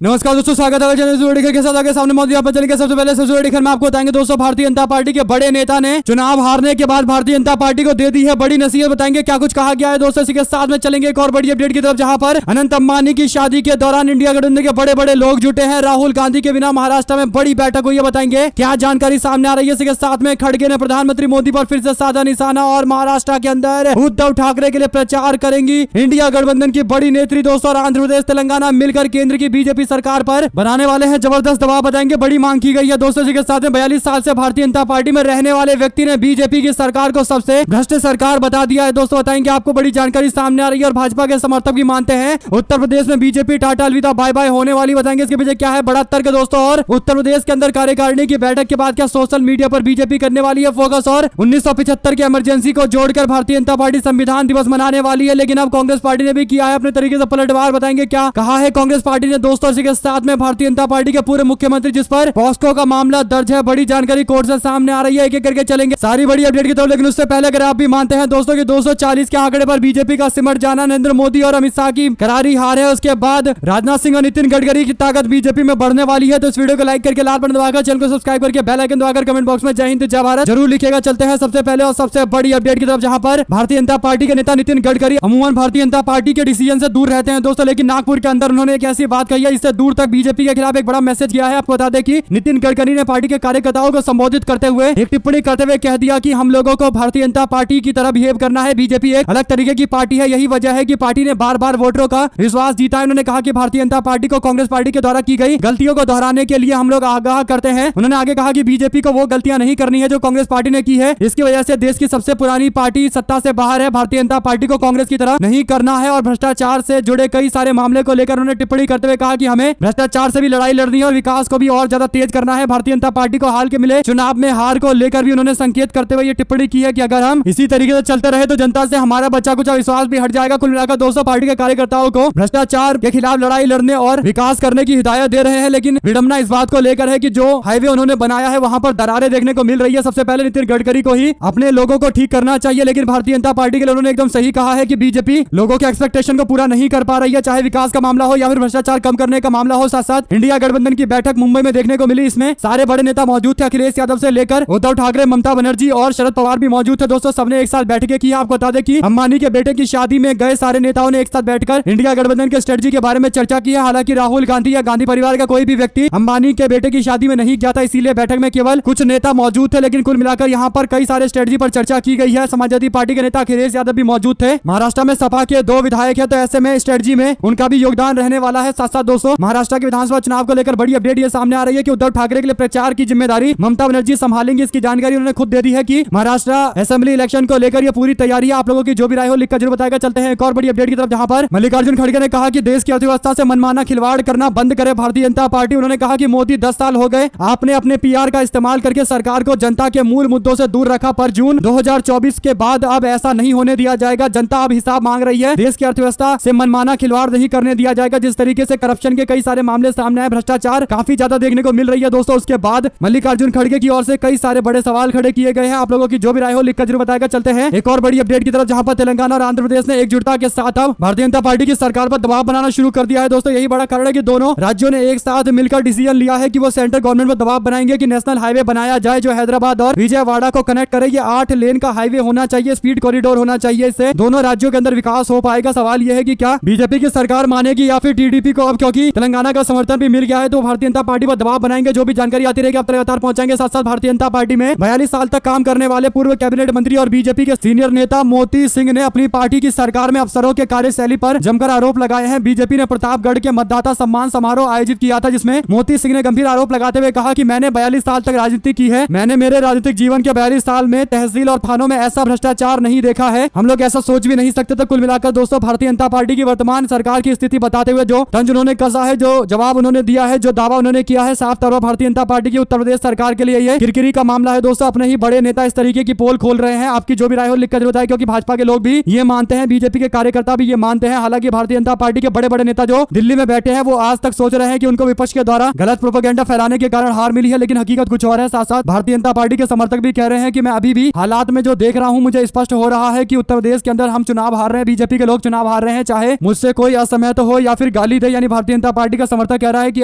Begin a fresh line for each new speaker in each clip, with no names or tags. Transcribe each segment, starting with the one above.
नमस्कार दोस्तों, स्वागत है चैनल के साथ। आगे सामने मौजूद यहाँ पर चलेंगे। सबसे पहले सबसे में आपको बताएंगे दोस्तों, भारतीय जनता पार्टी के बड़े नेता ने चुनाव हारने के बाद भारतीय जनता पार्टी को दे दी है बड़ी नसीहत। बताएंगे क्या कुछ कहा गया है दोस्तों। इसी के साथ में चलेंगे एक और बड़ी अपडेट की तरफ, जहां पर अनंत अंबानी की शादी के दौरान इंडिया गठबंधन के बड़े बड़े लोग जुटे हैं। राहुल गांधी के बिना महाराष्ट्र में बड़ी बैठक हुई है। बताएंगे क्या जानकारी सामने आ रही है। इसी के साथ में खड़गे ने प्रधानमंत्री मोदी पर फिर से साधा निशाना और महाराष्ट्र के अंदर उद्धव ठाकरे के लिए प्रचार करेंगी इंडिया गठबंधन की बड़ी नेत्री दोस्तों। और आंध्र प्रदेश तेलंगाना मिलकर केंद्र की बीजेपी सरकार पर बनाने वाले हैं जबरदस्त दबाव। बताएंगे बड़ी मांग की गई है दोस्तों। इसी के साथ में 42 साल से भारतीय जनता पार्टी में रहने वाले व्यक्ति ने बीजेपी की सरकार को सबसे भ्रष्ट सरकार बता दिया है दोस्तों। बताएंगे आपको बड़ी जानकारी सामने आ रही है और भाजपा के समर्थक भी मानते हैं उत्तर प्रदेश में बीजेपी टाटा अलविदा बाय बाय होने वाली। बताएंगे इसके पीछे क्या है बड़ा तर्क दोस्तों। और उत्तर प्रदेश के अंदर कार्यकारिणी की बैठक के बाद क्या सोशल मीडिया पर बीजेपी करने वाली है फोकस। और 1975 के इमरजेंसी को जोड़कर भारतीय जनता पार्टी संविधान दिवस मनाने वाली है। लेकिन अब कांग्रेस पार्टी ने भी किया है अपने तरीके से पलटवार। बताएंगे क्या कहा है कांग्रेस पार्टी ने दोस्तों। इसी के साथ में भारतीय जनता पार्टी के पूर्व मुख्यमंत्री जिस पर पॉस्को का मामला दर्ज है, बड़ी जानकारी कोर्ट से सामने आ रही है। एक एक करके चलेंगे सारी बड़ी अपडेट की तरफ। लेकिन उससे पहले अगर आप भी मानते हैं दोस्तों कि 240 के आंकड़े पर बीजेपी का सिमट जाना नरेंद्र मोदी और अमित शाह की करारी हार है, उसके बाद राजनाथ सिंह और नितिन गडकरी की ताकत बीजेपी में बढ़ने वाली है, तो इस वीडियो को लाइक करके लाल बटन दबाकर चैनल को सब्सक्राइब करके बेल आइकन दबाकर कमेंट बॉक्स में जय हिंद जय भारत जरूर लिखेगा। चलते हैं सबसे पहले और सबसे बड़ी अपडेट की तरफ, जहां पर भारतीय जनता पार्टी के नेता नितिन गडकरी अमूमन भारतीय जनता पार्टी के डिसीजन से दूर रहते हैं दोस्तों, लेकिन नागपुर के अंदर उन्होंने एक ऐसी बात कही है इससे दूर तक बीजेपी के खिलाफ एक बड़ा मैसेज किया है। आपको बता दें कि नितिन गडकरी ने पार्टी के कार्यकर्ताओं को संबोधित करते हुए एक टिप्पणी करते हुए कह दिया कि हम लोगों को भारतीय जनता पार्टी की तरह बिहेव करना है। बीजेपी एक अलग तरीके की पार्टी है, यही वजह है कि पार्टी ने बार बार वोटरों का विश्वास जीता है। उन्होंने कहा कि भारतीय जनता पार्टी को कांग्रेस पार्टी के द्वारा की गई गलतियों को दोहराने के लिए हम लोग आगाह करते हैं। उन्होंने आगे कहा कि बीजेपी को वो गलतियां नहीं करनी है जो कांग्रेस पार्टी ने की है। इसकी वजह से देश की सबसे पुरानी पार्टी सत्ता से बाहर है। भारतीय जनता पार्टी को कांग्रेस की तरह नहीं करना है। और भ्रष्टाचार से जुड़े कई सारे मामले को लेकर उन्होंने टिप्पणी करते हुए कहा कि हमें भ्रष्टाचार से भी लड़ाई लड़नी है और विकास को भी और ज्यादा तेज करना है। भारतीय जनता पार्टी को हाल के मिले चुनाव में हार को लेकर भी उन्होंने संकेत करते हुए ये टिप्पणी की है कि अगर हम इसी तरीके से चलते रहे तो जनता से हमारा बच्चा कुछ विश्वास भी हट जाएगा। कुल मिलाकर दोस्तों पार्टी के कार्यकर्ताओं को भ्रष्टाचार के खिलाफ लड़ाई लड़ने और विकास करने की हिदायत दे रहे हैं। लेकिन विडंबना इस बात को लेकर है कि जो हाईवे उन्होंने बनाया है वहां पर दरारें देखने को मिल रही है। सबसे पहले नितिन गडकरी को ही अपने लोगों को ठीक करना चाहिए, लेकिन भारतीय जनता पार्टी के लिए उन्होंने एकदम सही कहा है कि बीजेपी लोगों के एक्सपेक्टेशन को पूरा नहीं कर पा रही है, चाहे विकास का मामला हो या फिर भ्रष्टाचार कम करने का मामला हो। साथ साथ इंडिया गठबंधन की बैठक मुंबई में देखने को मिली, इसमें सारे बड़े नेता मौजूद थे। अखिलेश यादव से लेकर उद्धव ठाकरे, ममता बनर्जी और शरद पवार भी मौजूद थे दोस्तों। सबने एक साथ बैठकें की। आपको बता दें कि अंबानी के बेटे की शादी में गए सारे नेताओं ने एक साथ बैठकर इंडिया गठबंधन के स्ट्रेटजी के बारे में चर्चा की है। हालांकि राहुल गांधी या गांधी परिवार का कोई भी व्यक्ति अंबानी के बेटे की शादी में नहीं गया था, इसीलिए बैठक में केवल कुछ नेता मौजूद थे। लेकिन कुल मिलाकर यहाँ पर कई सारे स्ट्रेटजी पर चर्चा की गई है। समाजवादी पार्टी के नेता अखिलेश यादव भी मौजूद थे। महाराष्ट्र में सपा के 2 विधायक है, तो ऐसे में स्ट्रेटजी में उनका भी योगदान रहने वाला है। साथ साथ दोस्तों महाराष्ट्र के विधानसभा चुनाव को लेकर बड़ी अपडेट ये सामने आ रही है कि उद्धव ठाकरे के लिए प्रचार की जिम्मेदारी ममता बनर्जी संभालेंगे। इसकी जानकारी उन्होंने खुद दे दी है कि महाराष्ट्र असेंबली इलेक्शन को लेकर ये पूरी तैयारी है। आप लोगों की जो भी राय हो लिखकर जरूर बताएगा। चलते हैं एक और बड़ी अपडेट की तरफ, जहां पर मल्लिकार्जुन खड़गे ने कहा कि देश की अर्थव्यवस्था से मनमाना खिलवाड़ करना बंद करे भारतीय जनता पार्टी। उन्होंने कहा कि मोदी 10 साल हो गए, आपने अपने पीआर का इस्तेमाल करके सरकार को जनता के मूल मुद्दों से दूर रखा, पर जून 2024 के बाद अब ऐसा नहीं होने दिया जाएगा। जनता अब हिसाब मांग रही है। देश की अर्थव्यवस्था से मनमाना खिलवाड़ नहीं करने दिया जाएगा। जिस तरीके से करप्शन के कई सारे मामले सामने आए, भ्रष्टाचार काफी ज्यादा देखने को मिल रही है दोस्तों। उसके बाद मल्लिकार्जुन खड़गे की ओर से कई सारे बड़े सवाल खड़े किए गए हैं। आप लोगों की जो भी राय हो लिखकर जरूर बताएगा। चलते हैं एक और बड़ी अपडेट की तरफ, जहां पर तेलंगाना और आंध्र प्रदेश ने एकजुटता के साथ अब भारतीय जनता पार्टी की सरकार पर दबाव बनाना शुरू कर दिया है दोस्तों। यही बड़ा कारण है कि दोनों राज्यों ने एक साथ मिलकर डिसीजन लिया है कि वो सेंट्रल गवर्नमेंट पर दबाव बनाएंगे कि नेशनल हाईवे बनाया जाए जो हैदराबाद और विजयवाड़ा को कनेक्ट करे। ये 8 लेन का हाईवे होना चाहिए, स्पीड कॉरिडोर होना चाहिए। इससे दोनों राज्यों के अंदर विकास हो पाएगा। सवाल यह है कि क्या बीजेपी की सरकार मानेगी या फिर टीडीपी को, अब क्योंकि तेलंगाना का समर्थन भी मिल गया है तो भारतीय जनता पार्टी पर दबाव बनाएंगे। जो भी जानकारी आती रहेगी आप तक लगातार पहुंचाएंगे। साथ साथ भारतीय जनता पार्टी में 42 साल तक काम करने वाले पूर्व कैबिनेट मंत्री और बीजेपी के सीनियर नेता मोती सिंह ने अपनी पार्टी की सरकार में अफसरों के कार्यशैली पर जमकर आरोप लगाए हैं। बीजेपी ने प्रतापगढ़ के मतदाता सम्मान समारोह आयोजित किया था, जिसमें मोती सिंह ने गंभीर आरोप लगाते हुए कहा कि मैंने 42 साल तक राजनीति की है, मैंने मेरे राजनीतिक जीवन के 42 साल में तहसील और थानों में ऐसा भ्रष्टाचार नहीं देखा है, हम लोग ऐसा सोच भी नहीं सकते। तो कुल मिलाकर दोस्तों भारतीय जनता पार्टी की वर्तमान सरकार की स्थिति बताते हुए जो तंज उन्होंने कसा है, जो जवाब उन्होंने दिया है, जो दावा उन्होंने किया है, साफ तौर पर भारतीय जनता पार्टी की उत्तर प्रदेश सरकार के लिए ये किरकिरी का मामला है दोस्तों। अपने ही बड़े नेता इस तरीके की पोल खोल रहे हैं। आपकी जो भी राय हो लिखकर जरूर बताएं, क्योंकि भाजपा के लोग भी ये मानते हैं, बीजेपी के कार्यकर्ता भी ये मानते हैं। हालांकि भारतीय जनता पार्टी के बड़े बड़े नेता जो दिल्ली में बैठे हैं वो आज तक सोच रहे हैं कि उनको विपक्ष के द्वारा गलत प्रोपेगेंडा फैलाने के कारण हार मिली है, लेकिन हकीकत कुछ और है। साथ साथ भारतीय जनता पार्टी के समर्थक भी कह रहे हैं कि मैं अभी भी हालात में जो देख रहा हूं मुझे स्पष्ट हो रहा है कि उत्तर प्रदेश के अंदर हम चुनाव हार रहे हैं, बीजेपी के लोग चुनाव हार रहे हैं, चाहे मुझसे कोई असहमत हो या फिर गाली दे, यानी भारतीय जनता जनता पार्टी का समर्थक कह रहा है कि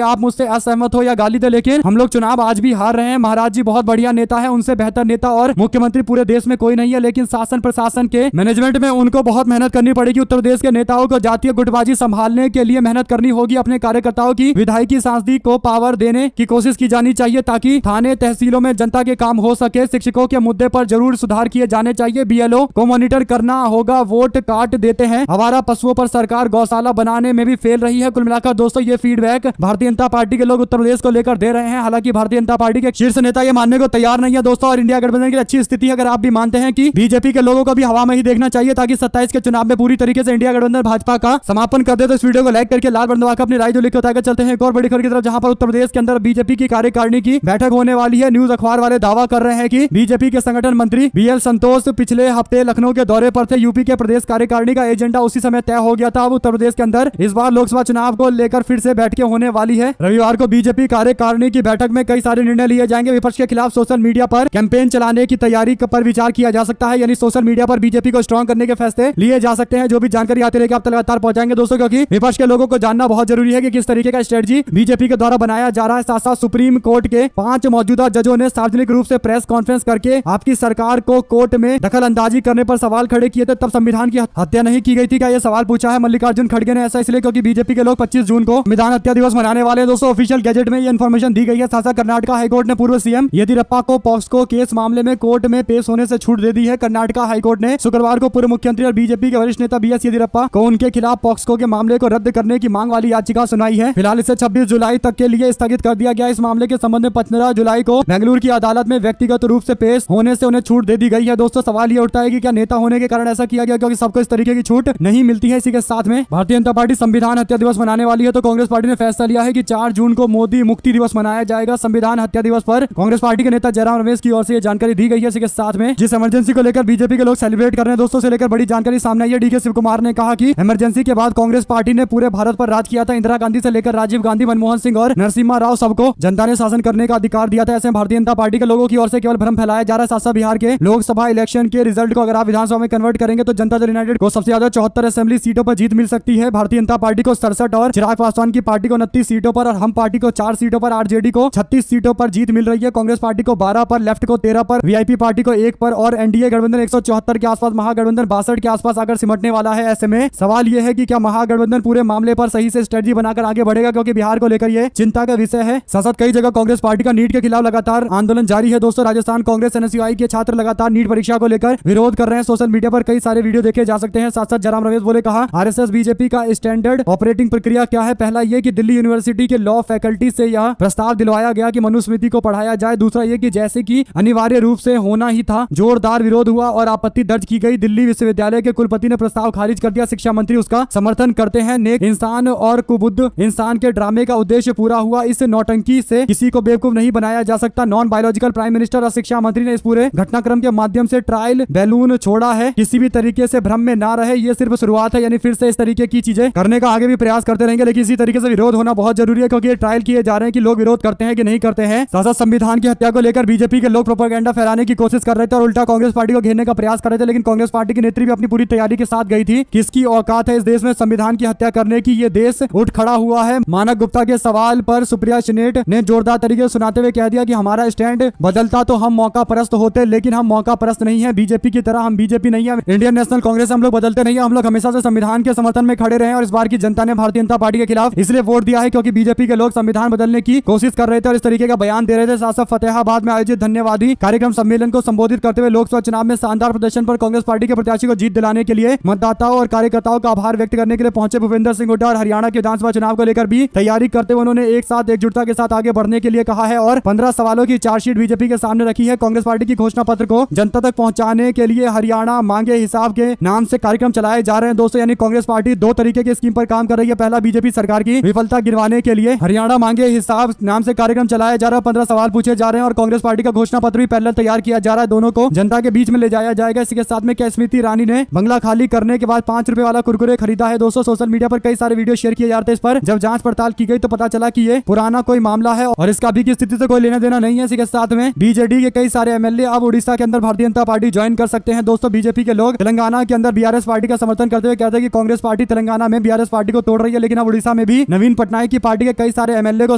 आप मुझसे असहमत हो या गाली दे, लेकिन हम लोग चुनाव आज भी हार रहे हैं। महाराज जी बहुत बढ़िया नेता है, उनसे बेहतर नेता और मुख्यमंत्री पूरे देश में कोई नहीं है, लेकिन शासन प्रशासन के मैनेजमेंट में उनको बहुत मेहनत करनी पड़ेगी। उत्तर प्रदेश के नेताओं को जातीय गुटबाजी संभालने के लिए मेहनत करनी होगी। अपने कार्यकर्ताओं की विधायकी सांसदी को पावर देने की कोशिश की जानी चाहिए ताकि थाने तहसीलों में जनता के काम हो सके। शिक्षकों के मुद्दे पर जरूर सुधार किए जाने चाहिए। बीएलओ को मॉनिटर करना होगा। वोट काट देते हैं। आवारा पशुओं पर सरकार गौशाला बनाने में भी फेल रही है। कुल मिलाकर दोस्तों ये फीडबैक भारतीय जनता पार्टी के लोग उत्तर प्रदेश को लेकर दे रहे हैं। हालांकि भारतीय जनता पार्टी के शीर्ष नेता ये मानने को तैयार नहीं है दोस्तों, और इंडिया गठबंधन की अच्छी स्थिति है। अगर आप भी मानते हैं कि बीजेपी के लोगों को भी हवा में ही देखना चाहिए ताकि 27 के चुनाव में पूरी तरीके से इंडिया गठबंधन भाजपा का समापन कर दे, तो इस वीडियो को लाइक करके लाल बटन दबाकर अपनी राय जो लिखे होता है। चलते हैं एक और बड़ी खबर की तरफ, जहां पर उत्तर प्रदेश के अंदर बीजेपी की कार्यकारिणी की बैठक होने वाली है। न्यूज अखबार वाले दावा कर रहे हैं कि बीजेपी के संगठन मंत्री बीएल संतोष पिछले हफ्ते लखनऊ के दौरे पर थे। यूपी के प्रदेश कार्यकारिणी का एजेंडा उसी समय तय हो गया था। अब उत्तर प्रदेश के अंदर इस बार लोकसभा चुनाव को लेकर फिर से बैठकें होने वाली है। रविवार को बीजेपी कार्यकारिणी की बैठक में कई सारे निर्णय लिए जाएंगे। विपक्ष के खिलाफ सोशल मीडिया पर कैंपेन चलाने की तैयारी पर विचार किया जा सकता है, यानी सोशल मीडिया पर बीजेपी को स्ट्रांग करने के फैसले लिए जा सकते हैं। जो भी जानकारी आती रहेगी आप तक लगातार पहुंचाएंगे दोस्तों, क्योंकि विपक्ष के लोगों को जानना बहुत जरूरी है कि किस तरीके का स्ट्रेटजी बीजेपी के द्वारा बनाया जा रहा है। साथ साथ सुप्रीम कोर्ट के 5 मौजूदा जजों ने सार्वजनिक रूप से प्रेस कॉन्फ्रेंस करके आपकी सरकार को कोर्ट में दखल अंदाजी करने पर सवाल खड़े किए थे। तब संविधान की हत्या नहीं की गई थी क्या, यह सवाल पूछा है मल्लिकार्जुन खड़गे ने। ऐसा इसलिए क्योंकि बीजेपी के लोग 25 जून को संविधान हत्या दिवस मनाने वाले हैं दोस्तों। ऑफिशियल गैजेट में यह इन्फॉर्मेशन दी गई है। साथ साथ कर्नाटक हाईकोर्ट ने पूर्व सीएम येदियुरप्पा को पॉक्सो केस मामले में कोर्ट में पेश होने से छूट दे दी है। कर्नाटक हाईकोर्ट ने शुक्रवार को पूर्व मुख्यमंत्री और बीजेपी के वरिष्ठ नेता बीएस येदियुरप्पा को उनके खिलाफ पॉक्सो के मामले को रद्द करने की मांग वाली याचिका सुनाई है। फिलहाल इसे 26 जुलाई तक के लिए स्थगित कर दिया गया। इस मामले के संबंध में 15 जुलाई को बेंगलुरु की अदालत में व्यक्तिगत रूप से पेश होने से उन्हें छूट दे दी गई है। दोस्तों सवाल ये उठता है कि क्या नेता होने के कारण ऐसा किया गया, क्योंकि सबको इस तरीके की छूट नहीं मिलती है। इसी के साथ में भारतीय जनता पार्टी संविधान हत्या दिवस मनाने वाली है, तो कांग्रेस पार्टी ने फैसला लिया है कि 4 जून को मोदी मुक्ति दिवस मनाया जाएगा। संविधान हत्या दिवस पर कांग्रेस पार्टी के नेता जयराम रमेश की ओर से यह जानकारी दी गई है। इसी के साथ में जिस इमरजेंसी को लेकर बीजेपी के लोग सेलिब्रेट कर रहे हैं दोस्तों, से लेकर बड़ी जानकारी सामने आई है। डीके शिव कुमार ने कहा कि इमरजेंसी के बाद कांग्रेस पार्टी ने पूरे भारत पर राज किया था। इंदिरा गांधी से लेकर राजीव गांधी, मनमोहन सिंह और नरसिम्हा राव सबको जनता ने शासन करने का अधिकार दिया था। ऐसे भारतीय जनता पार्टी के लोगों की ओर से केवल भ्रम फैलाया जा रहा है। साथ बिहार के लोकसभा इलेक्शन के रिजल्ट को अगर आप विधानसभा में कन्वर्ट करेंगे तो जनता दल यूनाइटेड को सबसे ज्यादा 74 असेंबली सीटों पर जीत मिल सकती है। भारतीय जनता पार्टी को 67 और चिराग पासवान की पार्टी को 29 सीटों पर और हम पार्टी को 4 सीटों पर, आरजेडी को 36 सीटों पर जीत मिल रही है। कांग्रेस पार्टी को 12 पर, लेफ्ट को 13 पर, वीआईपी पार्टी को 1 पर और एनडीए गठबंधन 174 के आसपास, महागठबंधन 62 के आसपास आकर सिमटने वाला है। ऐसे में सवाल यह है कि क्या महागठबंधन पूरे मामले पर सही से स्ट्रेटजी बनाकर आगे बढ़ेगा, क्योंकि बिहार को लेकर यह चिंता का विषय है। साथ कई जगह कांग्रेस पार्टी का नीट के खिलाफ लगातार आंदोलन जारी है दोस्तों। राजस्थान कांग्रेस एनएसयूआई के छात्र लगातार नीट परीक्षा को लेकर विरोध कर रहे हैं। सोशल मीडिया पर कई सारे वीडियो देखे जा सकते हैं। साथ साथ जयराम रमेश बोले, कहा आरएसएस बीजेपी का स्टैंडर्ड ऑपरेटिंग प्रक्रिया क्या है। पहला ये कि दिल्ली यूनिवर्सिटी के लॉ फैकल्टी से यह प्रस्ताव दिलवाया गया कि मनुस्मृति को पढ़ाया जाए। दूसरा ये कि जैसे कि अनिवार्य रूप से होना ही था, जोरदार विरोध हुआ और आपत्ति दर्ज की गई। दिल्ली विश्वविद्यालय के कुलपति ने प्रस्ताव खारिज कर दिया। शिक्षा मंत्री उसका समर्थन करते हैं। नेक इंसान और कुबुद्ध इंसान के ड्रामे का उद्देश्य पूरा हुआ। इस नौटंकी से किसी को बेवकूफ नहीं बनाया जा सकता। नॉन बायोलॉजिकल प्राइम मिनिस्टर और शिक्षा मंत्री ने इस पूरे घटनाक्रम के माध्यम से ट्रायल बैलून छोड़ा है। किसी भी तरीके से भ्रम में ना रहे, ये सिर्फ शुरुआत है। यानी फिर से इस तरीके की चीजें करने का आगे भी प्रयास करते रहेंगे, लेकिन इसी तरीके से विरोध होना बहुत जरूरी है, क्योंकि ये ट्रायल किए जा रहे हैं कि लोग विरोध करते हैं कि नहीं करते हैं। साथ संविधान की हत्या को लेकर बीजेपी के लोग प्रोपेगेंडा फैलाने की कोशिश कर रहे थे और उल्टा कांग्रेस पार्टी को घेरने का प्रयास कर रहे थे, लेकिन कांग्रेस पार्टी की नेत्री भी अपनी पूरी तैयारी के साथ गई थी। किसकी औकात है इस देश में संविधान की हत्या करने की, ये देश उठ खड़ा हुआ है। मानक गुप्ता के सवाल पर सुप्रिया सिनेट ने जोरदार तरीके से सुनाते हुए कह दिया कि हमारा स्टैंड बदलता तो हम मौका परस्त होते, लेकिन हम मौका परस्त नहीं है। बीजेपी की तरह हम बीजेपी नहीं है, इंडियन नेशनल कांग्रेस हम लोग बदलते नहीं है। हम लोग हमेशा से संविधान के समर्थन में खड़े रहे और इस बार की जनता ने भारतीय जनता पार्टी के खिलाफ इसलिए वोट दिया है क्योंकि बीजेपी के लोग संविधान बदलने की कोशिश कर रहे थे और इस तरीके का बयान दे रहे थे। साथ फतेहाबाद में आयोजित धन्यवादी कार्यक्रम सम्मेलन को संबोधित करते हुए लोकसभा चुनाव में शानदार प्रदर्शन पर कांग्रेस पार्टी के प्रत्याशी को जीत दिलाने के लिए मतदाताओं और कार्यकर्ताओं का आभार व्यक्त करने के लिए पहुंचे भूपेंद्र सिंह हुड्डा और हरियाणा के विधानसभा चुनाव को लेकर भी तैयारी करते हुए उन्होंने एक साथ एकजुटता के साथ आगे बढ़ने के लिए कहा है और 15 सवालों की चार्जशीट बीजेपी के सामने रखी है। कांग्रेस पार्टी की घोषणा पत्र को जनता तक पहुंचाने के लिए हरियाणा मांगे हिसाब के नाम से कार्यक्रम चलाए जा रहे हैं दोस्तों। यानी कांग्रेस पार्टी 2 तरीके की स्कीम पर काम कर रही है। पहला, बीजेपी सरकार की विफलता गिरवाने के लिए हरियाणा मांगे हिसाब नाम से कार्यक्रम चलाया जा रहा है। 15 सवाल पूछे जा रहे हैं और कांग्रेस पार्टी का घोषणा पत्र भी पहले तैयार किया जा रहा है। दोनों को जनता के बीच में ले जाया जाएगा। इसी के साथ में क्या स्मृति ईरानी ने बंगला खाली करने के बाद 5 रुपए वाला कुरकुरे खरीदा है दोस्तों। सोशल मीडिया पर कई सारे वीडियो शेयर किए जा रहे थे। इस पर जब जांच पड़ताल की गई तो पता चला कि ये पुराना कोई मामला है और इसका अभी की स्थिति से कोई लेना देना नहीं है। इसी के साथ में बीजेडी के कई सारे एमएलए अब उड़ीसा के अंदर भारतीय जनता पार्टी ज्वाइन कर सकते हैं दोस्तों। बीजेपी के लोग तेलंगाना के अंदर बीआरएस पार्टी का समर्थन करते हुए कहते हैं कि कांग्रेस पार्टी तेलंगाना में बीआरएस पार्टी को तोड़ रही है, लेकिन अब उड़ीसा में भी नवीन पटनायक की पार्टी के कई सारे एमएलए को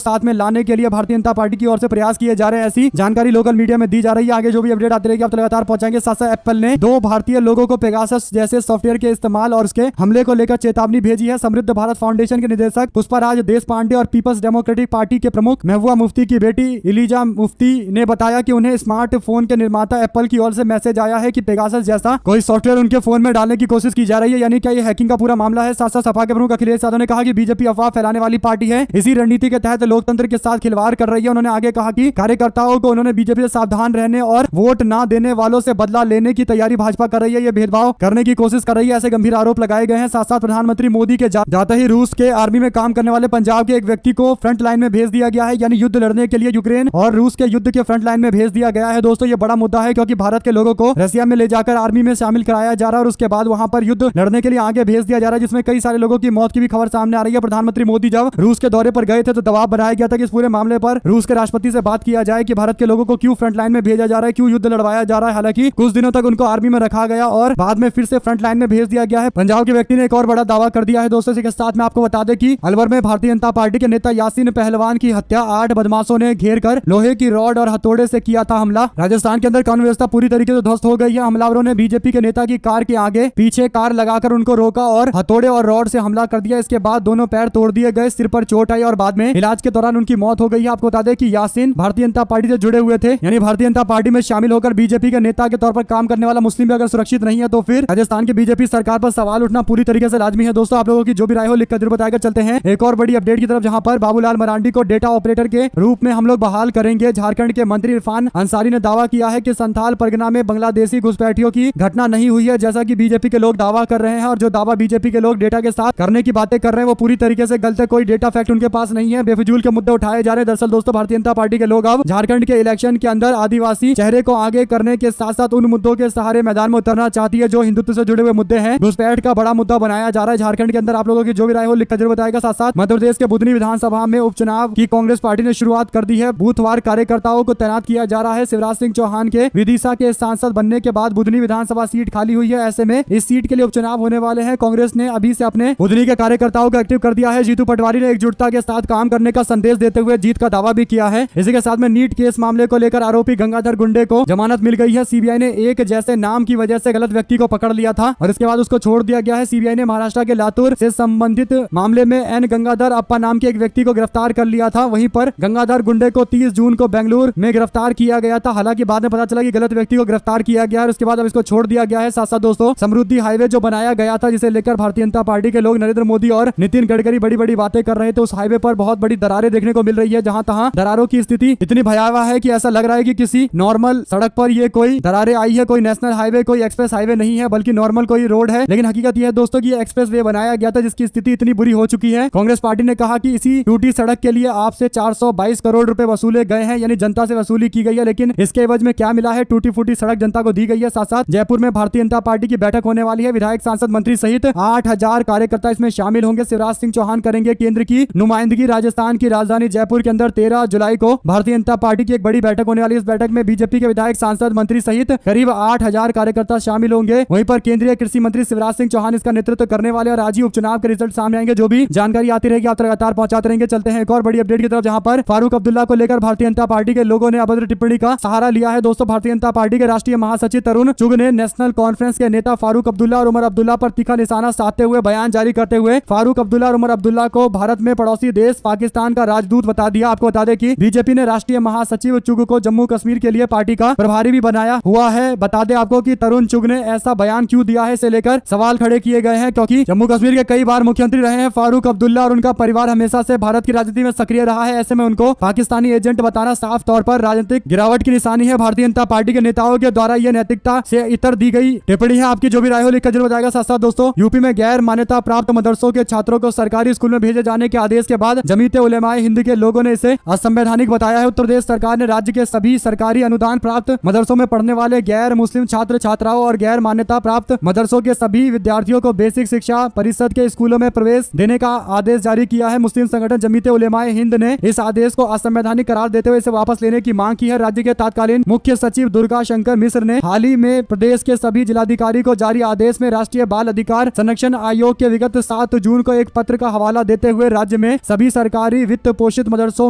साथ में लाने के लिए भारतीय जनता पार्टी की ओर से प्रयास किए जा रहे हैं। ऐसी जानकारी लोकल मीडिया में दी जा रही है। आगे जो भी अपडेट आती रहेगी आप लगातार पहुंचाएंगे। साथ साथ एप्पल ने 2 भारतीय लोगों को पेगासस जैसे सॉफ्टवेयर के इस्तेमाल और उसके हमले को लेकर चेतावनी भेजी है। समृद्ध भारत फाउंडेशन के निदेशक पुष्पाराज देश पांडे और पीपल्स डेमोक्रेटिक पार्टी के प्रमुख महबूबा मुफ्ती की बेटी इलीजा मुफ्ती ने बताया कि उन्हें स्मार्टफोन के निर्माता एप्पल की ओर से मैसेज आया है कि पेगासस जैसा कोई सॉफ्टवेयर उनके फोन में डालने की कोशिश की जा रही है, यानी कि ये हैकिंग का पूरा मामला है। साथ साथ सपा के प्रमुख अखिलेश यादव ने कहा कि बीजेपी अफवाह फैलाने वाली पार्टी है, इसी रणनीति के तहत लोकतंत्र के साथ खिलवाड़ कर रही है। उन्होंने आगे कहा कि कार्यकर्ताओं को उन्होंने बीजेपी से सावधान रहने और वोट ना देने वालों से बदला लेने की तैयारी भाजपा कर रही है, ये भेदभाव करने की कोशिश कर रही है, ऐसे गंभीर आरोप लगाए गए हैं। साथ साथ प्रधानमंत्री मोदी के जाते ही रूस के आर्मी में काम करने वाले पंजाब के एक व्यक्ति को फ्रंट लाइन में भेज दिया गया है, यानी युद्ध लड़ने के लिए यूक्रेन और रूस के युद्ध के फ्रंट लाइन में भेज दिया गया है। दोस्तों ये बड़ा मुद्दा है क्योंकि भारत के लोगों को रशिया में ले जाकर आर्मी में शामिल कराया जा रहा है और उसके बाद वहां पर युद्ध लड़ने के लिए आगे भेज दिया जा रहा है, जिसमें कई सारे लोगों की मौत की भी खबर सामने आ रही है। प्रधानमंत्री मोदी जब रूस के दौरे पर गए थे तो दबाव बनाया गया था कि इस पूरे मामले पर रूस के राष्ट्रपति से बात किया जाए कि भारत के लोगों को क्यों फ्रंट लाइन में भेजा जा रहा है, क्यों युद्ध लड़वाया जा रहा है। हालांकि कुछ दिनों तक उनको आर्मी में रखा गया और बाद में फिर से फ्रंट लाइन में भेज दिया गया है। पंजाब के व्यक्ति ने एक और बड़ा दावा कर दिया है। दोस्तों इसके साथ में आपको बता दें कि अलवर में भारतीय जनता पार्टी के नेता यासीन पहलवान की हत्या 8 बदमाशों ने घेर कर लोहे की रॉड और हथौड़े से किया था हमला। राजस्थान के अंदर कानून व्यवस्था पूरी तरीके से ध्वस्त हो गई है। हमलावरों ने बीजेपी के नेता की कार के आगे पीछे कार लगाकर उनको रोका और हथौड़े और रॉड से हमला कर दिया। इसके बाद दोनों पैर तोड़ दिए गए, सिर पर चोट आई और बाद में इलाज के दौरान उनकी मौत हो गई है। आपको बता दें कि यासीन भारतीय जनता पार्टी से जुड़े हुए थे, यानी भारतीय जनता पार्टी में शामिल होकर बीजेपी के नेता के तौर पर काम करने वाला मुस्लिम भी अगर सुरक्षित नहीं है तो फिर राजस्थान की बीजेपी सरकार पर सवाल उठना पूरी तरीके से लाजमी है। दोस्तों आप लोगों की जो भी राय हो लिखकर जरूर बताएगा। चलते हैं एक और बड़ी अपडेट की तरफ, जहां पर बाबूलाल मरांडी को डेटा ऑपरेटर के रूप में हम लोग बहाल करेंगे। झारखंड के मंत्री इरफान अंसारी ने दावा किया है कि संथाल परगना में बांग्लादेशी घुसपैठियों की घटना नहीं हुई है, जैसा कि बीजेपी के लोग दावा कर रहे हैं। और जो दावा बीजेपी के लोग डेटा के साथ करने की बातें कर रहे हैं वो पूरी तरीके से गलत है। कोई डेटा फैक्ट उनके पास नहीं है, बेफिजूल के मुद्दे उठाए जा रहे हैं। दरअसल दोस्तों भारतीय जनता पार्टी के लोग अब झारखंड के इलेक्शन के अंदर आदिवासी चेहरे को आगे करने के साथ साथ उन मुद्दों के सहारे मैदान में उतरना चाहती है जो हिंदुत्व से जुड़े हुए मुद्दे हैं। घुसपैठ का बड़ा मुद्दा बनाया जा रहा है झारखंड के अंदर। आप लोगों की जो भी राय हो लिखकर जरूर बताएगा। साथ साथ मध्य प्रदेश के बुधनी विधानसभा में उपचुनाव की कांग्रेस पार्टी ने शुरुआत कर दी है। बूथवार कार्यकर्ताओं को तैनात किया जा रहा है। शिवराज सिंह चौहान के विदिशा के सांसद बनने के बाद बुधनी विधानसभा सीट खाली हुई है। ऐसे में इस सीट के लिए उपचुनाव होने वाले हैं। कांग्रेस ने अभी से अपने बुधनी के कार्यकर्ताओं को एक्टिव कर दिया है। जीतू पटवारी ने एकजुटता के साथ काम करने का संदेश देते हुए जीत का दावा भी किया है। इसी के साथ में नीट केस मामले को लेकर आरोपी गंगाधर गुंडे को जमानत मिल गई है। सीबीआई ने एक जैसे नाम की वजह से गलत व्यक्ति को पकड़ लिया था और इसके बाद उसको छोड़ दिया गया है। सीबीआई ने महाराष्ट्र के लातूर से संबंधित मामले में एन गंगाधर अप्पा नाम के एक व्यक्ति को गिरफ्तार कर लिया था। वहीं पर गंगाधर गुंडे को 30 जून को बेंगलुरु में गिरफ्तार किया गया था। हालांकि बाद में पता चला कि गलत व्यक्ति को गिरफ्तार किया गया है, उसके बाद अब इसको छोड़ दिया गया है। साथ साथ दोस्तों समृद्धि हाईवे जो बनाया गया था, जिसे लेकर भारतीय जनता पार्टी के लोग नरेंद्र मोदी और नितिन गडकरी बड़ी बड़ी बातें कर रहे थे, उस हाईवे पर बहुत बड़ी दरारें देखने को मिल रही है। जहां तहां दरारों की स्थिति इतनी भयावह है कि ऐसा लग रहा है कि किसी नॉर्मल सड़क पर ये कोई दरारें आई है। कोई नेशनल हाईवे, कोई एक्सप्रेस हाईवे नहीं है, बल्कि नॉर्मल कोई रोड है। लेकिन हकीकत यह है दोस्तों की एक्सप्रेस वे बनाया गया था जिसकी स्थिति इतनी बुरी हो चुकी है। कांग्रेस पार्टी ने कहा कि इसी टूटी सड़क के लिए आपसे 422 करोड़ रुपए वसूले गए हैं, यानी जनता से वसूली की गई है। लेकिन इसके एवज में क्या मिला है? टूटी फूटी सड़क जनता को दी गई है। साथ साथ जयपुर में भारतीय जनता पार्टी की बैठक होने वाली है। विधायक, सांसद, मंत्री सहित 8000 कार्यकर्ता इसमें शामिल होंगे। शिवराज सिंह चौहान करेंगे केंद्र की नुमाइंदगी। राजस्थान की राजधानी जयपुर के अंदर 13 जुलाई को भारतीय जनता पार्टी की एक बड़ी बैठक होने वाली है। इस बैठक में बीजेपी के विधायक, सांसद, मंत्री सहित करीब 8000 कार्यकर्ता शामिल होंगे। वहीं पर केंद्रीय कृषि मंत्री शिवराज सिंह चौहान इसका नेतृत्व करने वाले और आज ही उपचुनाव के रिजल्ट सामने आएंगे। जो भी जानकारी आती रहेगी आप लगातार पहुंचाते रहेंगे। चलते हैं एक और बड़ी अपडेट की तरफ, जहां पर फारूक अब्दुल्ला को लेकर भारतीय जनता पार्टी के लोगों ने अभद्र टिप्पणी का सहारा लिया है। दोस्तों भारतीय जनता पार्टी के राष्ट्रीय महासचिव तरुण चुग ने नेशनल कॉन्फ्रेंस के नेता फारूक अब्दुल्ला और उमर अब्दुल्ला पर तीखा निशाना साधते हुए बयान जारी करते हुए फारूक अब्दुल्ला और उमर अब्दुल्ला को भारत में पड़ोसी देश पाकिस्तान का राजदूत बता दिया। आपको बता दें कि बीजेपी ने राष्ट्रीय महासचिव चुग को जम्मू कश्मीर के लिए पार्टी का प्रभारी भी बनाया हुआ है। बता दें आपको कि तरुण चुग ने ऐसा बयान क्यों दिया है, इसे लेकर सवाल खड़े किए गए हैं, क्योंकि जम्मू कश्मीर के कई बार मुख्यमंत्री रहे हैं फारूक अब्दुल्ला और उनका परिवार हमेशा से भारत की राजनीति में सक्रिय रहा है। ऐसे में उनको पाकिस्तानी एजेंट बताना साफ तौर पर राजनीतिक गिरावट की निशानी है। भारतीय जनता पार्टी के नेताओं के द्वारा यह नैतिकता से इतर दी गई टिप्पणी है। आपकी जो भी राय हो लिखकर जरूर बताएगा। साथ साथ दोस्तों यूपी में गैर मान्यता प्राप्त मदरसों के छात्रों को सरकारी स्कूल में भेजे जाने के आदेश के बाद जमीयत उलेमाए हिंद के लोगों ने इसे असंवैधानिक बताया है। उत्तर प्रदेश सरकार ने राज्य के सभी सरकारी अनुदान प्राप्त मदरसों में पढ़ने वाले गैर मुस्लिम छात्र छात्राओं और गैर मान्यता प्राप्त मदरसों के सभी विद्यार्थियों को बेसिक शिक्षा परिषद के स्कूलों में प्रवेश देने का आदेश जारी किया है। मुस्लिम संगठन जमीयत उलेमाए हिंद ने इस आदेश को असंवैधानिक करार देते हुए इसे वापस लेने की मांग की है। राज्य के तत्कालीन मुख्य सचिव दुर्गा शंकर मिश्र ने हाल ही में प्रदेश के सभी जिलाधिकारी को जारी आदेश में राष्ट्रीय बाल अधिकार संरक्षण आयोग के विगत 7 जून को एक पत्र का का हवाला देते हुए राज्य में सभी सरकारी वित्त पोषित मदरसों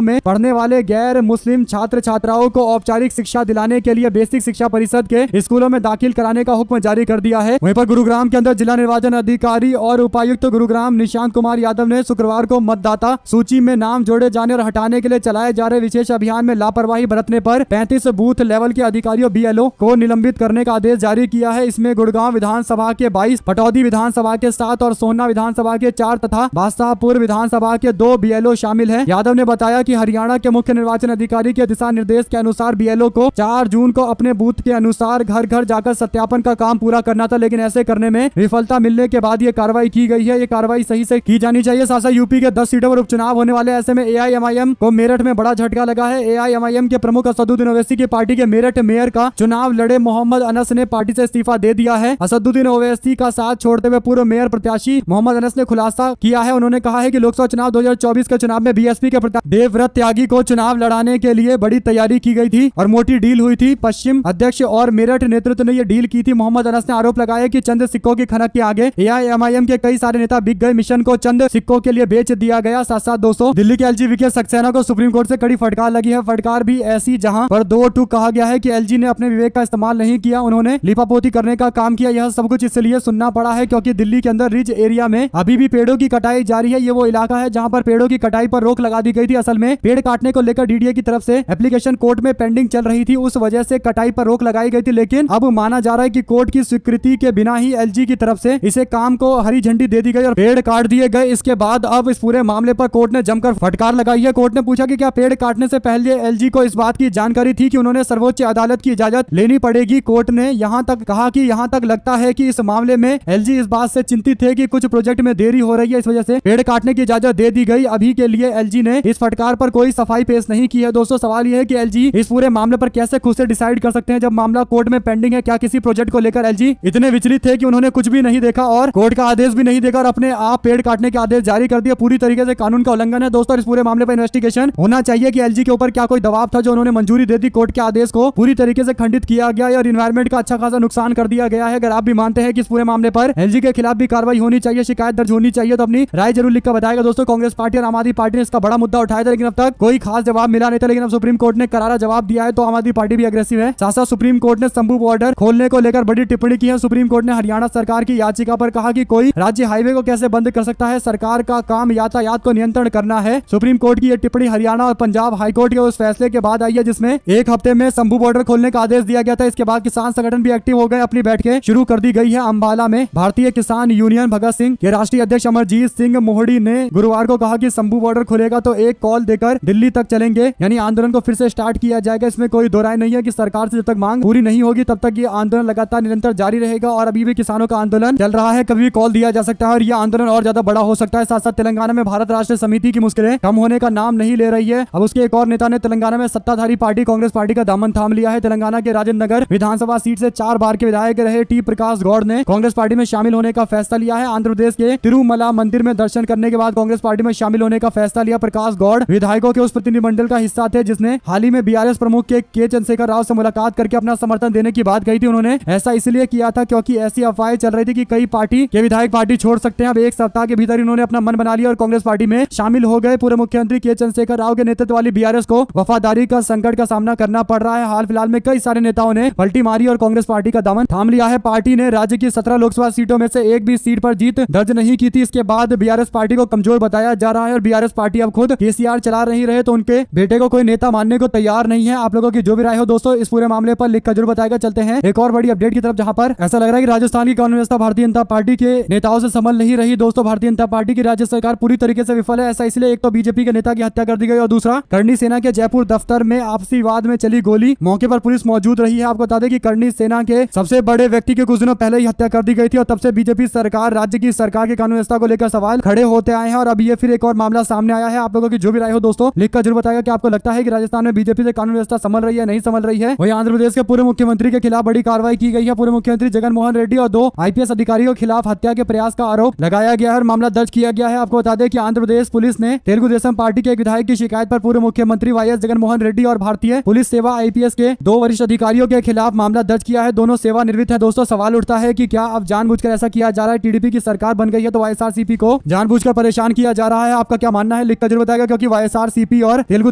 में पढ़ने वाले गैर मुस्लिम छात्र छात्राओं को औपचारिक शिक्षा दिलाने के लिए बेसिक शिक्षा परिषद के स्कूलों में दाखिल कराने का हुक्म जारी कर दिया है। वहीं पर गुरुग्राम के अंदर जिला निर्वाचन अधिकारी और उपायुक्त गुरुग्राम निशांत कुमार यादव ने शुक्रवार को मतदाता सूची में नाम जोड़े जाने और हटाने के लिए चलाए जा रहे विशेष अभियान में लापरवाही बरतने पर 35 बूथ लेवल के अधिकारियों BLO को निलंबित करने का आदेश जारी किया है। इसमें गुड़गांव विधानसभा के 22, पटौदी विधानसभा के 7 और सोहना विधानसभा के 4 तथा बादशाहपुर विधानसभा के 2 BLO शामिल है। यादव ने बताया कि हरियाणा के मुख्य निर्वाचन अधिकारी के दिशा निर्देश के अनुसार BLO को 4 जून को अपने बूथ के अनुसार घर घर जाकर सत्यापन का काम पूरा करना था, लेकिन ऐसे करने में विफलता मिलने के बाद ये कार्रवाई की गई है। ये कार्रवाई सही से की जानी चाहिए। साथ ही यूपी के 10 सीटों पर उपचुनाव होने वाले, ऐसे में AIMIM को मेरठ में बड़ा झटका लगा है। AIMIM के प्रमुख असदुद्दीन ओवैसी की पार्टी के मेरठ मेयर का चुनाव लड़े मोहम्मद अनस ने पार्टी से इस्तीफा दे दिया है। असदुद्दीन ओवैसी का साथ छोड़ते हुए पूर्व मेयर प्रत्याशी मोहम्मद अनस ने खुलासा किया है। उन्होंने कहा है कि लोकसभा चुनाव 2024 के चुनाव में BSP के प्रत्याशी देवव्रत त्यागी को चुनाव लड़ाने के लिए बड़ी तैयारी की गई थी और मोटी डील हुई थी। पश्चिम अध्यक्ष और मेरठ नेतृत्व ने यह डील की थी। मोहम्मद अनस ने आरोप लगाया कि चंद सिक्कों की खनक के आगे AIMIM के कई सारे नेता बिक गए, मिशन को चंद सिक्कों के लिए बेच दिया गया। साथ साथ दोस्तों, दिल्ली के LG विके सक्सेना को सुप्रीम कोर्ट से कड़ी फटकार लगी है। फटकार भी ऐसी जहां पर 2 टूक कहा गया है कि LG ने अपने विवेक का इस्तेमाल नहीं किया, उन्होंने लिपापोती करने का काम किया। यह सब कुछ इसलिए सुनना पड़ा है क्योंकि दिल्ली के अंदर रिज एरिया में अभी भी पेड़ों की कटाई जारी है। ये वो इलाका है जहां पर पेड़ों की कटाई पर रोक लगा दी गई थी। असल में पेड़ काटने को लेकर DDA की तरफ से एप्लीकेशन कोर्ट में पेंडिंग चल रही थी, उस वजह से कटाई पर रोक लगाई गई थी। लेकिन अब माना जा रहा है कि कोर्ट की स्वीकृति के बिना ही LG की तरफ से इसे काम को हरी झंडी दे दी गई और पेड़ काट दिए गए। इसके बाद अब इस पूरे मामले पर कोर्ट ने जमकर फटकार लगाई है। कोर्ट ने पूछा कि क्या पेड़ काटने से पहले LG को इस बात की जानकारी थी कि उन्होंने सर्वोच्च अदालत की इजाजत लेनी पड़ेगी। कोर्ट ने यहां तक कहा कि यहां तक लगता है कि इस मामले में LG इस बात से चिंतित थे कि कुछ प्रोजेक्ट में देरी हो रही है, इस वजह से पेड़ काटने की इजाजत दे दी गई। अभी के लिए LG ने इस फटकार पर कोई सफाई पेश नहीं की है। दोस्तों, सवाल यह है कि LG इस पूरे मामले पर कैसे खुद से डिसाइड कर सकते हैं जब मामला कोर्ट में पेंडिंग है। क्या किसी प्रोजेक्ट को लेकर LG इतने विचलित थे कि उन्होंने कुछ भी नहीं देखा और कोर्ट का आदेश भी नहीं देखा और अपने आप पेड़ काटने के आदेश जारी कर दिया? पूरी तरीके से कानून का उल्लंघन है। दोस्तों, इस पूरे मामले पर इन्वेस्टिगेशन होना चाहिए कि LG के ऊपर क्या कोई दबाव था जो उन्होंने मंजूरी दे दी। कोर्ट के आदेश को पूरी तरीके से खंडित किया गया और इन्वायरमेंट का अच्छा खासा नुकसान कर दिया गया है। अगर आप भी मानते हैं कि इस पूरे मामले पर LG के खिलाफ भी कार्रवाई होनी चाहिए, शिकायत दर्ज होनी चाहिए, तो अपनी राय जरूर लिखकर बताएगा। दोस्तों, कांग्रेस पार्टी और आम आदमी पार्टी ने इसका बड़ा मुद्दा उठाया था, लेकिन अब तक कोई खास जवाब मिला नहीं था। लेकिन अब सुप्रीम कोर्ट ने करारा जवाब दिया है, तो आम आदमी पार्टी भी अग्रेसिव है। साथ साथ सुप्रीम कोर्ट ने शंभू बॉर्डर खोलने को लेकर बड़ी टिप्पणी की है। सुप्रीम कोर्ट ने हरियाणा सरकार की याचिका पर कहा कि कोई राज्य हाईवे को कैसे बंद कर सकता है, सरकार का काम यातायात को नियंत्रण करना है। सुप्रीम कोर्ट की यह टिप्पणी हरियाणा और पंजाब हाईकोर्ट के उस फैसले के बाद आई है जिसमें एक हफ्ते में शंभू बॉर्डर खोलने का आदेश दिया गया था। इसके बाद किसान संगठन भी एक्टिव हो गए, अपनी बैठकें शुरू कर दी गई है। अंबाला में भारतीय किसान यूनियन भगत सिंह के राष्ट्रीय अध्यक्ष अमरजीत सिंह मोहड़ी ने गुरुवार को कहा कि शंभू बॉर्डर खुलेगा तो एक कॉल देकर दिल्ली तक चलेंगे, यानी आंदोलन को फिर से स्टार्ट किया जाएगा। इसमें कोई दो राय नहीं है कि सरकार से जब तक मांग पूरी नहीं होगी तब तक ये आंदोलन लगातार निरंतर जारी रहेगा और अभी भी किसानों का आंदोलन चल रहा है। कभी भी कॉल दिया जा सकता है और यह आंदोलन और ज्यादा बड़ा हो सकता है। साथ साथ तेलंगाना में भारत राष्ट्र समिति की मुश्किलें कम होने का नाम नहीं ले रही है। अब उसके एक और नेता ने तेलंगाना में सत्ताधारी पार्टी कांग्रेस पार्टी का दामन थाम लिया है। तेलंगाना के राजेंद्र नगर विधानसभा सीट से 4 बार के विधायक रहे T प्रकाश गौड़ ने कांग्रेस पार्टी में शामिल होने का फैसला लिया है। आंध्र प्रदेश के तिरुमला मंदिर में दर्शन करने के बाद कांग्रेस पार्टी में शामिल होने का फैसला लिया। प्रकाश गौड़ विधायकों के उस प्रतिनिधिमंडल का हिस्सा थे जिसने हाल ही में BRS प्रमुख के चंद्रशेखर राव से मुलाकात करके अपना समर्थन देने की बात कही थी। उन्होंने ऐसा इसलिए किया था क्योंकि ऐसी अफवाहें चल रही थी कि कई पार्टी के विधायक पार्टी छोड़ सकते हैं। अब एक सप्ताह के भीतर इन्होंने अपना मन बना लिया और कांग्रेस पार्टी में शामिल हो गए। पूर्व मुख्यमंत्री के चंद्रशेखर राव के नेतृत्व वाली BRS को वफादारी का संकट का सामना करना पड़ रहा है। हाल फिलहाल में कई सारे नेताओं ने पलटी मारी और कांग्रेस पार्टी का दामन थाम लिया है। पार्टी ने राज्य की 17 लोकसभा सीटों में से एक भी सीट पर जीत दर्ज नहीं की थी। इसके बाद BRS पार्टी को कमजोर बताया जा रहा है और BRS पार्टी अब खुद KCR चला नहीं रहे तो उनके बेटे को कोई नेता मानने को तैयार नहीं है। आप लोगों की जो भी राय हो दोस्तों इस पूरे मामले पर लिखकर जरूर बताएगा। चलते हैं एक और बड़ी अपडेट की तरफ, जहां पर ऐसा लग रहा है कि राजस्थान की कानून व्यवस्था भारतीय जनता पार्टी के नेताओं से संभल नहीं रही। दोस्तों, भारतीय जनता पार्टी की राज्य सरकार पूरी तरीके से विफल है। ऐसा इसलिए एक तो BJP के नेता की हत्या कर दी गई और दूसरा करणी सेना के जयपुर दफ्तर में आपसी विवाद में चली गोली, मौके पर पुलिस मौजूद रही है। आपको बता दें कि करणी सेना के सबसे बड़े व्यक्ति की कुछ दिनों पहले ही हत्या कर दी गई थी और तब से BJP सरकार राज्य की सरकार के कानून व्यवस्था को लेकर सवाल खड़े होते आए हैं और अभी ये फिर एक और मामला सामने आया है। आप लोगों की जो भी राय हो दोस्तों लिखकर जरूर बताएगा कि आपको लगता है कि राजस्थान में BJP से कानून व्यवस्था संभल रही है, नहीं संभल रही है। वहीं आंध्र प्रदेश के पूर्व मुख्यमंत्री के खिलाफ बड़ी कार्रवाई की गई है। पूर्व मुख्यमंत्री जगन मोहन रेड्डी और 2 IPS अधिकारियों के खिलाफ हत्या के प्रयास का आरोप लगाया गया है और मामला दर्ज किया गया है। आपको बता दें कि आंध्र प्रदेश पुलिस ने तेलुगु देशम पार्टी के एक विधायक की शिकायत पर पूर्व मुख्यमंत्री YS जगन मोहन रेड्डी और भारतीय पुलिस सेवा IPS के 2 वरिष्ठ अधिकारियों के खिलाफ मामला दर्ज किया है। दोनों सेवानिवृत्त है। दोस्तों, सवाल उठता है कि क्या अब जानबूझकर ऐसा किया जा रहा है? TDP की सरकार बन गई है तो YSRCP को जानबूझकर परेशान किया जा रहा है। आपका क्या मानना है लिखकर जरूर बताएगा, क्योंकि YSRCP और तेलुगु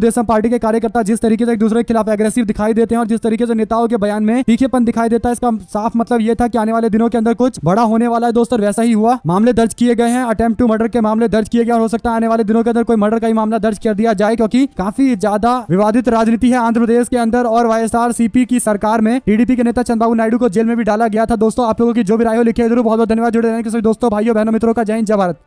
देशम पार्टी के कार्यकर्ता जिस तरीके से एक दूसरे के खिलाफ एग्रेसिव दिखाई देते हैं और जिस तरीके से नेताओं के बयान में तीखेपन दिखाई देता है, इसका साफ मतलब ये था कि आने वाले दिनों के अंदर कुछ बड़ा होने वाला है दोस्तों। वैसा ही हुआ, मामले दर्ज किए गए हैं, अटेम्प्ट टू मर्डर के मामले दर्ज किए गए और हो सकता है आने वाले दिनों के अंदर कोई मर्डर का ही मामला दर्ज कर दिया जाए, क्योंकि काफी ज्यादा विवादित राजनीति है आंध्र प्रदेश के अंदर। और YSRCP की सरकार में TDP के नेता चंद्रबाबू नायडू को जेल में भी डाला गया था। दोस्तों आप लोगों की जो भी राय हो लिखिए जरूर। बहुत बहुत धन्यवाद जुड़े रहने के सभी दोस्तों, भाइयों, बहनों, मित्रों का। जय हिंद, जय भारत।